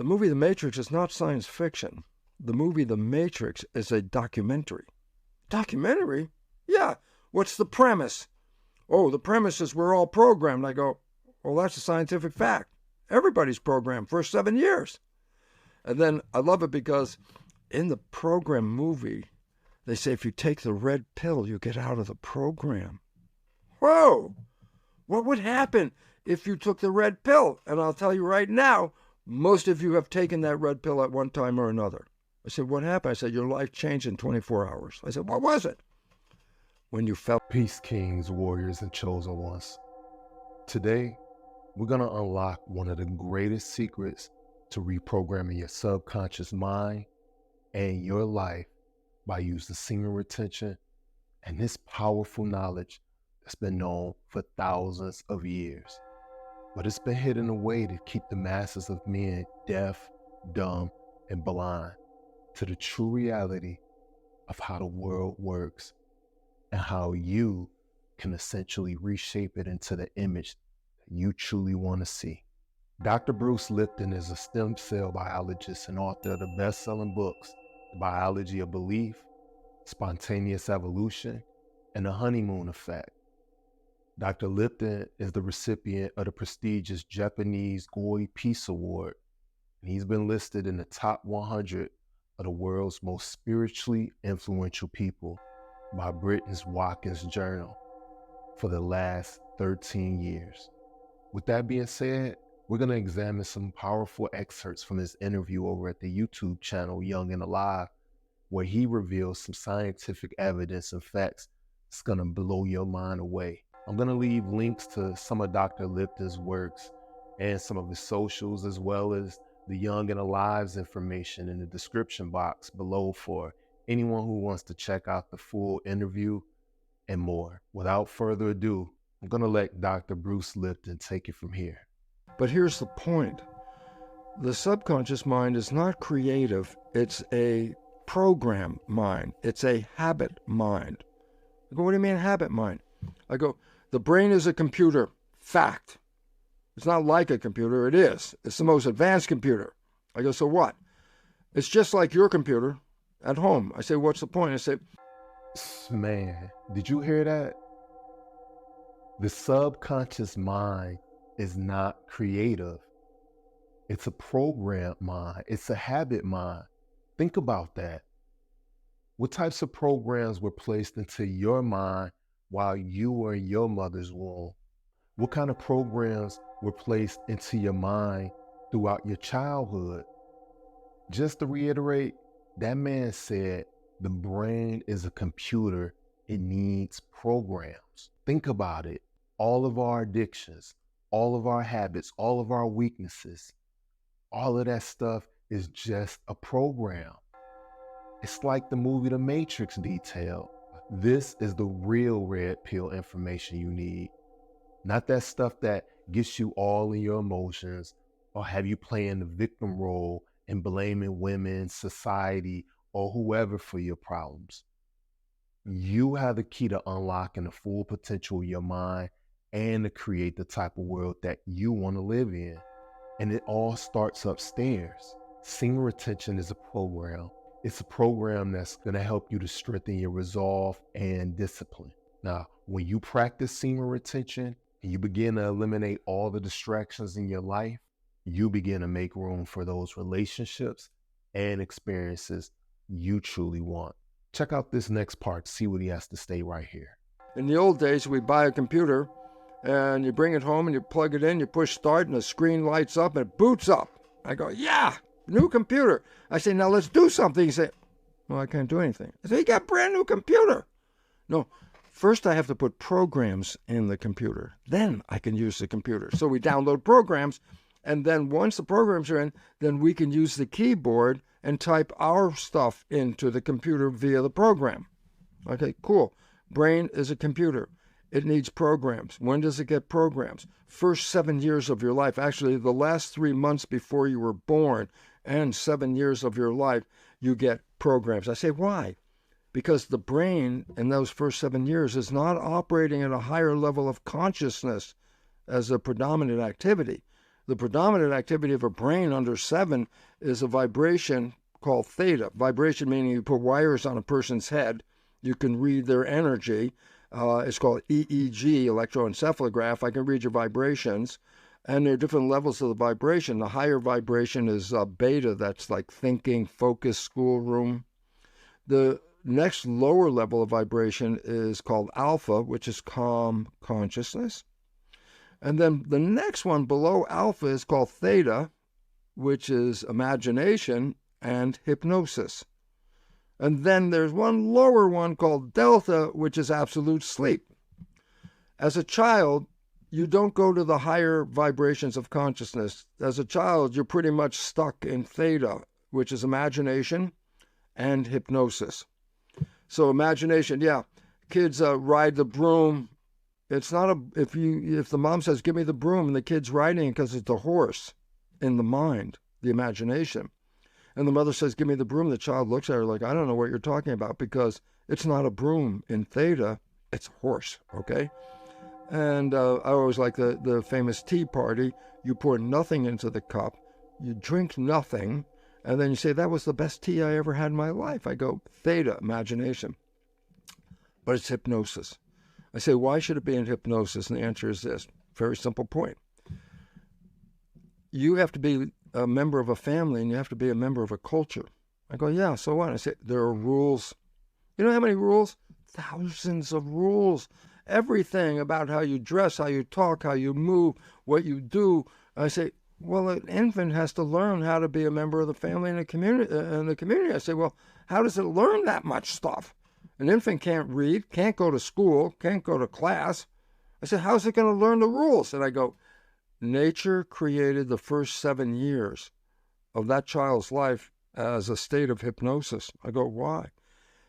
The movie The Matrix is not science fiction. The movie The Matrix is a documentary. Documentary? Yeah. What's the premise? Oh, the premise is we're all programmed. I go, well, that's a scientific fact. Everybody's programmed for 7 years. And then I love it because in the program movie, they say if you take the red pill, you get out of the program. Whoa! What would happen if you took the red pill? And I'll tell you right now, most of you have taken that red pill at one time or another. I said, what happened? I said, your life changed in 24 hours. I said, what was it? When you felt... Peace kings, warriors, and chosen ones. Today, we're going to unlock one of the greatest secrets to reprogramming your subconscious mind and your life by using semen retention and this powerful knowledge that's been known for thousands of years. But it's been hidden away to keep the masses of men deaf, dumb, and blind to the true reality of how the world works and how you can essentially reshape it into the image that you truly want to see. Dr. Bruce Lipton is a stem cell biologist and author of the best-selling books, The Biology of Belief, Spontaneous Evolution, and The Honeymoon Effect. Dr. Lipton is the recipient of the prestigious Japanese Goi Peace Award, and he's been listed in the top 100 of the world's most spiritually influential people by Briton's Watkins journal for the last 13 years. With that being said, we're going to examine some powerful excerpts from his interview over at the YouTube channel Young and Alive, where he reveals some scientific evidence and facts that's going to blow your mind away. I'm going to leave links to some of Dr. Lipton's works and some of his socials, as well as the Young and Alive's information in the description box below for anyone who wants to check out the full interview and more. Without further ado, I'm going to let Dr. Bruce Lipton take it from here. But here's the point. The subconscious mind is not creative. It's a program mind. It's a habit mind. I go, what do you mean habit mind? I go, the brain is a computer. Fact. It's not like a computer. It is. It's the most advanced computer. I go, so what? It's just like your computer at home. I say, what's the point? I say, man, did you hear that? The subconscious mind is not creative. It's a program mind. It's a habit mind. Think about that. What types of programs were placed into your mind while you were in your mother's womb? What kind of programs were placed into your mind throughout your childhood? Just to reiterate, that man said the brain is a computer. It needs programs. Think about it. All of our addictions, all of our habits, all of our weaknesses, all of that stuff is just a program. It's like the movie The Matrix detailed. This is the real red pill information you need. Not that stuff that gets you all in your emotions or have you playing the victim role and blaming women, society, or whoever for your problems. You have the key to unlocking the full potential of your mind and to create the type of world that you want to live in. And it all starts upstairs. Semen retention is a program. It's a program that's going to help you to strengthen your resolve and discipline. Now, when you practice semen retention and you begin to eliminate all the distractions in your life, you begin to make room for those relationships and experiences you truly want. Check out this next part, see what he has to say right here. In the old days, we buy a computer and you bring it home and you plug it in, you push start and the screen lights up and it boots up. I go, yeah, new computer. I say, now let's do something. You say, well, I can't do anything. I say, you got a brand new computer. No, first I have to put programs in the computer. Then I can use the computer. So we download programs, and then once the programs are in, then we can use the keyboard and type our stuff into the computer via the program. Okay, cool. Brain is a computer. It needs programs. When does it get programs? First 7 years of your life. Actually, the last 3 months before you were born and 7 years of your life, you get programs. I say, why? Because the brain in those first 7 years is not operating at a higher level of consciousness as a predominant activity. The predominant activity of a brain under 7 is a vibration called theta. Vibration meaning you put wires on a person's head. You can read their energy. It's called EEG, electroencephalograph. I can read your vibrations. And there are different levels of the vibration. The higher vibration is beta. That's like thinking, focus, schoolroom. The next lower level of vibration is called alpha, which is calm consciousness. And then the next one below alpha is called theta, which is imagination and hypnosis. And then there's one lower one called delta, which is absolute sleep. As a child, you don't go to the higher vibrations of consciousness. As a child, you're pretty much stuck in theta, which is imagination and hypnosis. So imagination, yeah, kids ride the broom. It's not if the mom says, give me the broom, and the kid's riding it because it's a horse in the mind, the imagination. And the mother says, give me the broom. The child looks at her like, I don't know what you're talking about, because it's not a broom in theta, it's a horse, okay? And I always like the famous tea party. You pour nothing into the cup, you drink nothing, and then you say, that was the best tea I ever had in my life. I go, theta, imagination. But it's hypnosis. I say, why should it be in hypnosis? And the answer is this, very simple point. You have to be a member of a family and you have to be a member of a culture. I go, yeah, so what? I say, there are rules. You know how many rules? Thousands of rules. Everything about how you dress, how you talk, how you move, what you do. I say, well, an infant has to learn how to be a member of the family and the community. I say, well, how does it learn that much stuff? An infant can't read, can't go to school, can't go to class. I said, how's it going to learn the rules? And I go, nature created the first 7 years of that child's life as a state of hypnosis. I go, why?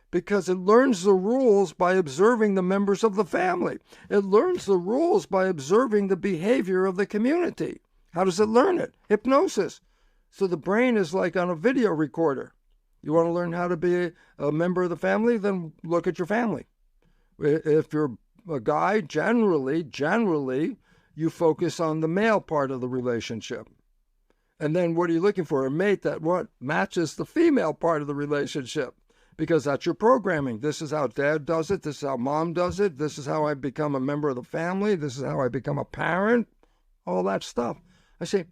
Because it learns the rules by observing the members of the family. It learns the rules by observing the behavior of the community. How does it learn it? Hypnosis. So the brain is like on a video recorder. You want to learn how to be a member of the family? Then look at your family. If you're a guy, generally, you focus on the male part of the relationship. And then what are you looking for? A mate that matches the female part of the relationship. Because that's your programming. This is how dad does it. This is how mom does it. This is how I become a member of the family. This is how I become a parent. All that stuff. I say,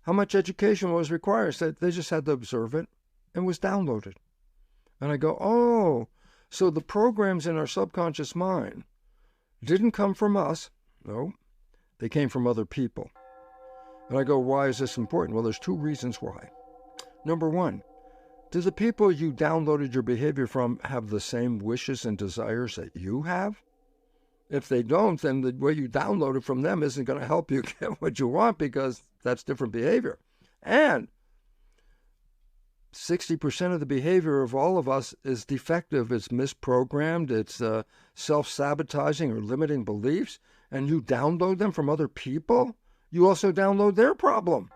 how much education was required? I said, they just had to observe it and was downloaded. And I go, oh, so the programs in our subconscious mind didn't come from us. No, they came from other people. And I go, why is this important? Well, there's 2 reasons why. Number 1, do the people you downloaded your behavior from have the same wishes and desires that you have? If they don't, then the way you downloaded from them isn't going to help you get what you want, because that's different behavior. And 60% of the behavior of all of us is defective. It's misprogrammed. It's self-sabotaging or limiting beliefs. And you download them from other people, you also download their problem.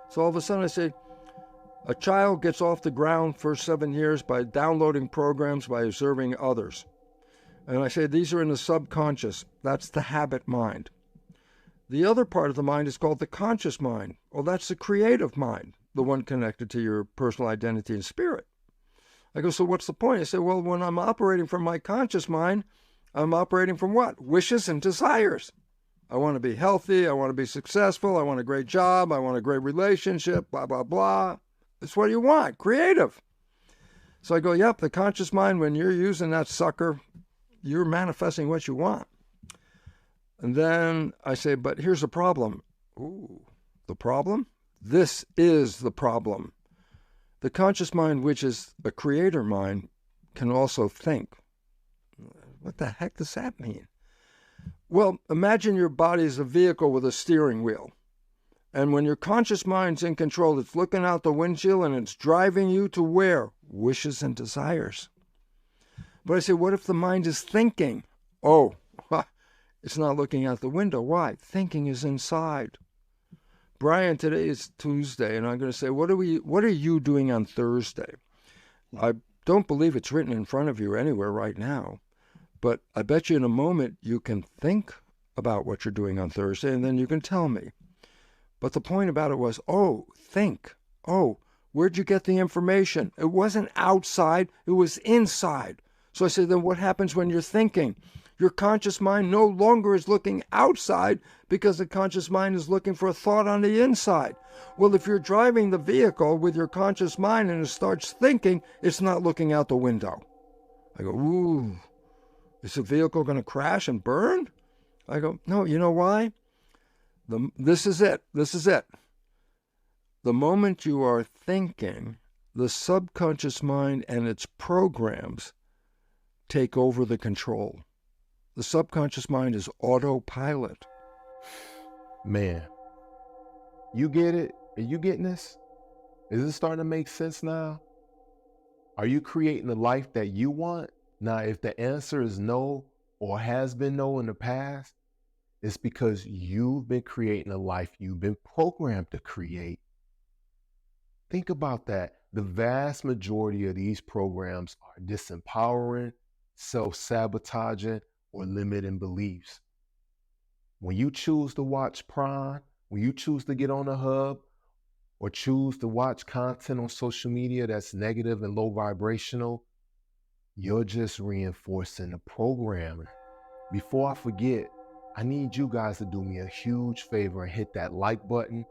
So all of a sudden I say, a child gets off the ground first 7 years by downloading programs, by observing others. And I say these are in the subconscious. That's the habit mind. The other part of the mind is called the conscious mind. Well, that's the creative mind, the one connected to your personal identity and spirit. I go, so what's the point? I say, well, when I'm operating from my conscious mind, I'm operating from what? Wishes and desires. I want to be healthy. I want to be successful. I want a great job. I want a great relationship, blah, blah, blah. That's what you want, creative. So I go, yep, the conscious mind, when you're using that sucker, you're manifesting what you want. And then I say, but here's the problem. Ooh, the problem? This is the problem. The conscious mind, which is a creator mind, can also think. What the heck does that mean? Well, imagine your body is a vehicle with a steering wheel. And when your conscious mind's in control, it's looking out the windshield and it's driving you to where? Wishes and desires. But I say, what if the mind is thinking? Oh, it's not looking out the window. Why? Thinking is inside. Brian, today is Tuesday, and I'm going to say, what are you doing on Thursday? I don't believe it's written in front of you anywhere right now, but I bet you in a moment you can think about what you're doing on Thursday, and then you can tell me. But the point about it was, oh, think. Oh, where'd you get the information? It wasn't outside, it was inside. So I said, then what happens when you're thinking? Your conscious mind no longer is looking outside because the conscious mind is looking for a thought on the inside. Well, if you're driving the vehicle with your conscious mind and it starts thinking, it's not looking out the window. I go, ooh, is the vehicle going to crash and burn? I go, no, you know why? This is it. This is it. The moment you are thinking, the subconscious mind and its programs take over the control. The subconscious mind is autopilot. Man, you get it? Are you getting this? Is it starting to make sense now? Are you creating the life that you want? Now, if the answer is no or has been no in the past, it's because you've been creating a life you've been programmed to create. Think about that. The vast majority of these programs are disempowering, self-sabotaging, or limiting beliefs. When you choose to watch Prime, when you choose to get on the hub, or choose to watch content on social media that's negative and low vibrational, you're just reinforcing the programming. Before I forget, I need you guys to do me a huge favor and hit that like button.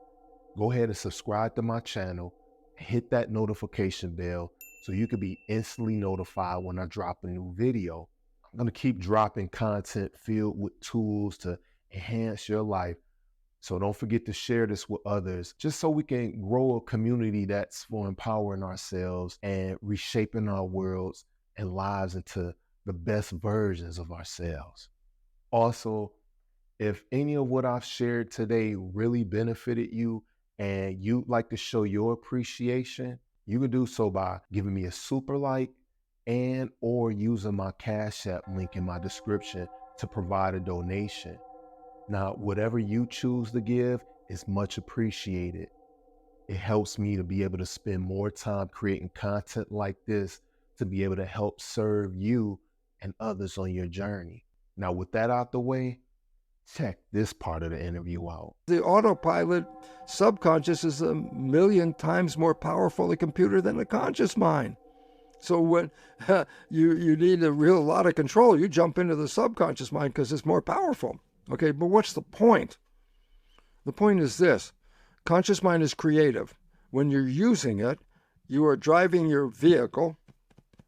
Go ahead and subscribe to my channel and hit that notification bell so you can be instantly notified when I drop a new video. I'm going to keep dropping content filled with tools to enhance your life. So don't forget to share this with others, just so we can grow a community that's for empowering ourselves and reshaping our worlds and lives into the best versions of ourselves. Also, if any of what I've shared today really benefited you and you'd like to show your appreciation, you can do so by giving me a super like and or using my Cash App link in my description to provide a donation. Now, whatever you choose to give is much appreciated. It helps me to be able to spend more time creating content like this to be able to help serve you and others on your journey. Now, with that out the way, check this part of the interview out. The autopilot subconscious is 1,000,000 times more powerful a computer than the conscious mind. So when you need a lot of control, you jump into the subconscious mind because it's more powerful. Okay, but what's the point? The point is this. Conscious mind is creative. When you're using it, you are driving your vehicle,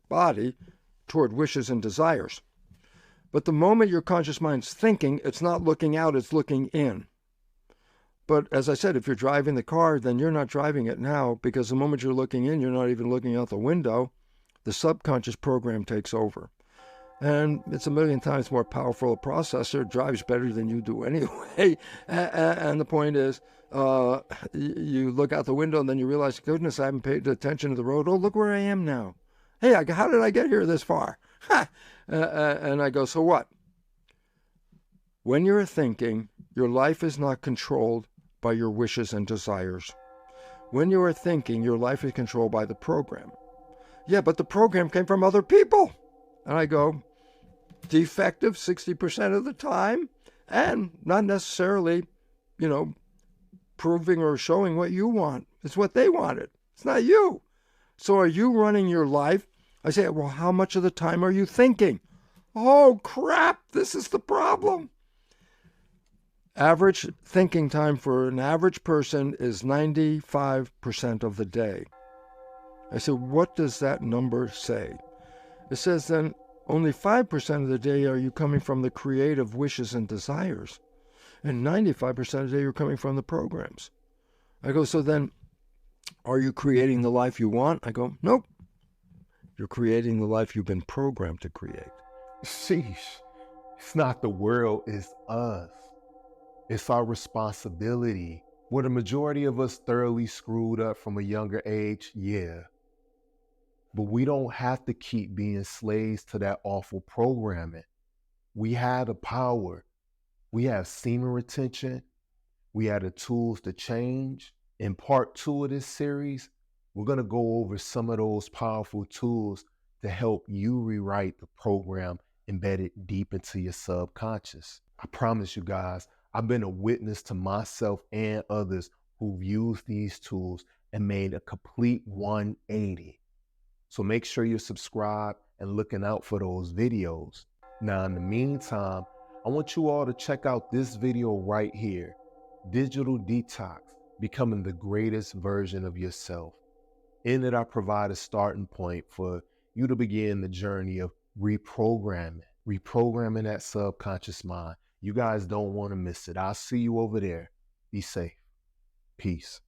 body, toward wishes and desires. But the moment your conscious mind's thinking, it's not looking out, it's looking in. But as I said, if you're driving the car, then you're not driving it now, because the moment you're looking in, you're not even looking out the window. The subconscious program takes over. And it's 1,000,000 times more powerful a processor. It drives better than you do anyway. And the point is, you look out the window and then you realize, goodness, I haven't paid attention to the road. Oh, look where I am now. Hey, how did I get here this far? And I go, so what? When you're thinking, your life is not controlled by your wishes and desires. When you are thinking, your life is controlled by the program. Yeah, but the program came from other people. And I go, defective 60% of the time, and not necessarily, proving or showing what you want. It's what they wanted. It's not you. So are you running your life? I say, well, how much of the time are you thinking? Oh, crap, this is the problem. Average thinking time for an average person is 95% of the day. I said, what does that number say? It says then only 5% of the day are you coming from the creative wishes and desires, and 95% of the day you're coming from the programs. I go, so then are you creating the life you want? I go, nope. You're creating the life you've been programmed to create. Sheesh. It's not the world, it's us. It's our responsibility. Were the majority of us thoroughly screwed up from a younger age? Yeah. But we don't have to keep being slaves to that awful programming. We have the power. We have semen retention. We have the tools to change. In part 2 of this series, we're going to go over some of those powerful tools to help you rewrite the program embedded deep into your subconscious. I promise you guys, I've been a witness to myself and others who've used these tools and made a complete 180. So make sure you're subscribed and looking out for those videos. Now, in the meantime, I want you all to check out this video right here, Digital Detox, Becoming the Greatest Version of Yourself. In it, I provide a starting point for you to begin the journey of reprogramming that subconscious mind. You guys don't want to miss it. I'll see you over there. Be safe. Peace.